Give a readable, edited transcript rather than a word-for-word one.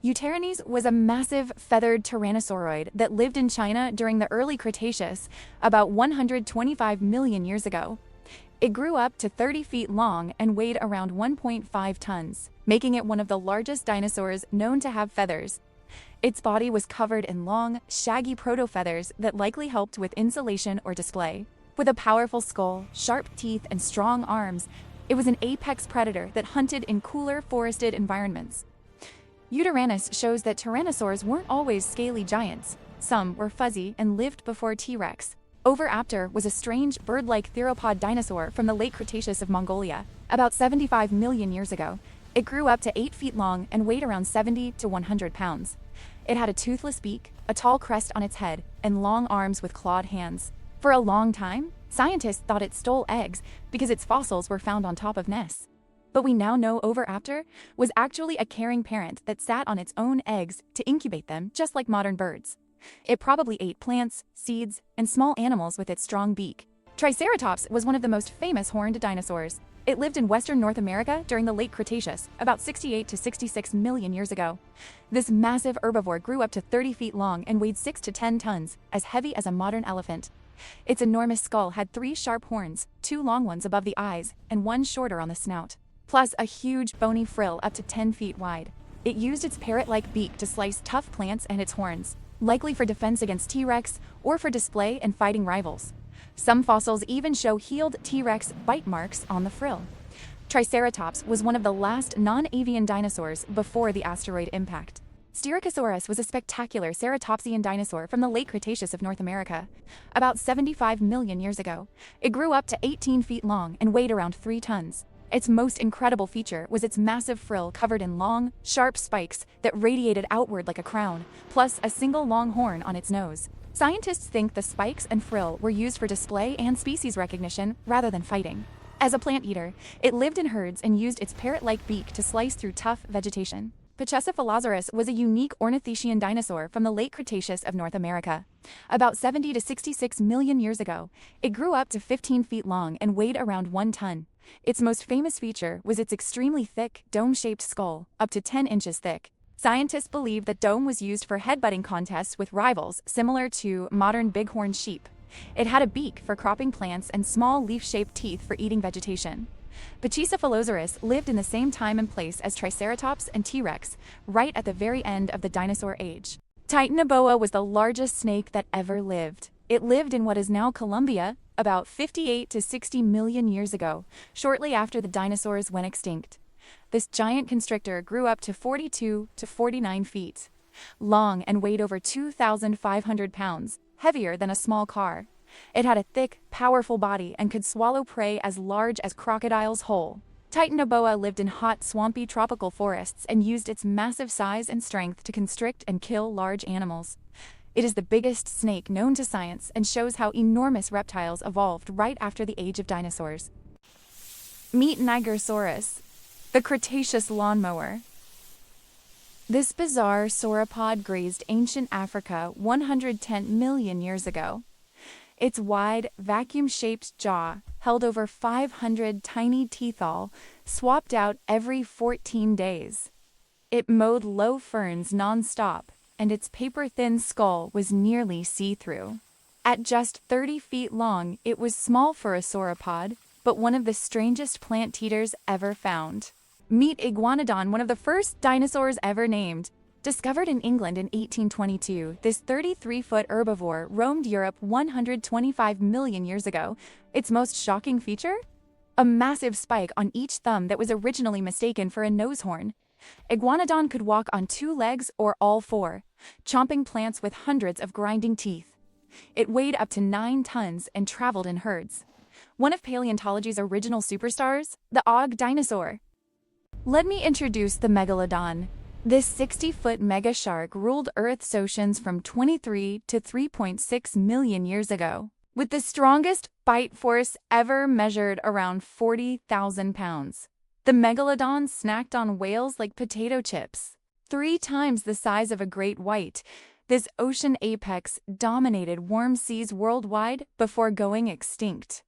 Yutyrannus was a massive, feathered tyrannosauroid that lived in China during the early Cretaceous, about 125 million years ago. It grew up to 30 feet long and weighed around 1.5 tons, making it one of the largest dinosaurs known to have feathers. Its body was covered in long, shaggy protofeathers that likely helped with insulation or display. With a powerful skull, sharp teeth, and strong arms, it was an apex predator that hunted in cooler, forested environments. Yutyrannus shows that tyrannosaurs weren't always scaly giants. Some were fuzzy and lived before T-Rex. Oviraptor was a strange, bird-like theropod dinosaur from the late Cretaceous of Mongolia, about 75 million years ago. It grew up to 8 feet long and weighed around 70 to 100 pounds. It had a toothless beak, a tall crest on its head, and long arms with clawed hands. For a long time, scientists thought it stole eggs because its fossils were found on top of nests. But we now know Oviraptor was actually a caring parent that sat on its own eggs to incubate them, just like modern birds. It probably ate plants, seeds, and small animals with its strong beak. Triceratops was one of the most famous horned dinosaurs. It lived in western North America during the late Cretaceous, about 68 to 66 million years ago. This massive herbivore grew up to 30 feet long and weighed 6 to 10 tons, as heavy as a modern elephant. Its enormous skull had 3 sharp horns, 2 long ones above the eyes, and 1 shorter on the snout, plus a huge bony frill up to 10 feet wide. It used its parrot-like beak to slice tough plants and its horns, likely for defense against T-Rex or for display and fighting rivals. Some fossils even show healed T-Rex bite marks on the frill. Triceratops was one of the last non-avian dinosaurs before the asteroid impact. Styracosaurus was a spectacular ceratopsian dinosaur from the late Cretaceous of North America, about 75 million years ago. It grew up to 18 feet long and weighed around 3 tons. Its most incredible feature was its massive frill covered in long, sharp spikes that radiated outward like a crown, plus a single long horn on its nose. Scientists think the spikes and frill were used for display and species recognition rather than fighting. As a plant eater, it lived in herds and used its parrot-like beak to slice through tough vegetation. Pachycephalosaurus was a unique ornithischian dinosaur from the late Cretaceous of North America. About 70 to 66 million years ago, it grew up to 15 feet long and weighed around 1 ton. Its most famous feature was its extremely thick, dome-shaped skull, up to 10 inches thick. Scientists believe that dome was used for headbutting contests with rivals similar to modern bighorn sheep. It had a beak for cropping plants and small leaf-shaped teeth for eating vegetation. Pachycephalosaurus lived in the same time and place as Triceratops and T-Rex, right at the very end of the dinosaur age. Titanoboa was the largest snake that ever lived. It lived in what is now Colombia, about 58 to 60 million years ago, shortly after the dinosaurs went extinct. This giant constrictor grew up to 42 to 49 feet long and weighed over 2,500 pounds, heavier than a small car. It had a thick, powerful body and could swallow prey as large as crocodiles whole. Titanoboa lived in hot, swampy tropical forests and used its massive size and strength to constrict and kill large animals. It is the biggest snake known to science and shows how enormous reptiles evolved right after the age of dinosaurs. Meet Nigersaurus, the Cretaceous lawnmower. This bizarre sauropod grazed ancient Africa 110 million years ago. Its wide, vacuum-shaped jaw held over 500 tiny teeth, all swapped out every 14 days. It mowed low ferns non-stop, and its paper-thin skull was nearly see-through. At just 30 feet long, it was small for a sauropod, but one of the strangest plant-eaters ever found. Meet Iguanodon, one of the first dinosaurs ever named. Discovered in England in 1822, this 33-foot herbivore roamed Europe 125 million years ago. Its most shocking feature? A massive spike on each thumb that was originally mistaken for a nose horn. Iguanodon could walk on 2 legs or all 4, chomping plants with hundreds of grinding teeth. It weighed up to 9 tons and traveled in herds. One of paleontology's original superstars, the Og dinosaur. Let me introduce the Megalodon. This 60-foot mega shark ruled Earth's oceans from 23 to 3.6 million years ago, with the strongest bite force ever measured around 40,000 pounds. The Megalodon snacked on whales like potato chips. 3 times the size of a great white, this ocean apex dominated warm seas worldwide before going extinct.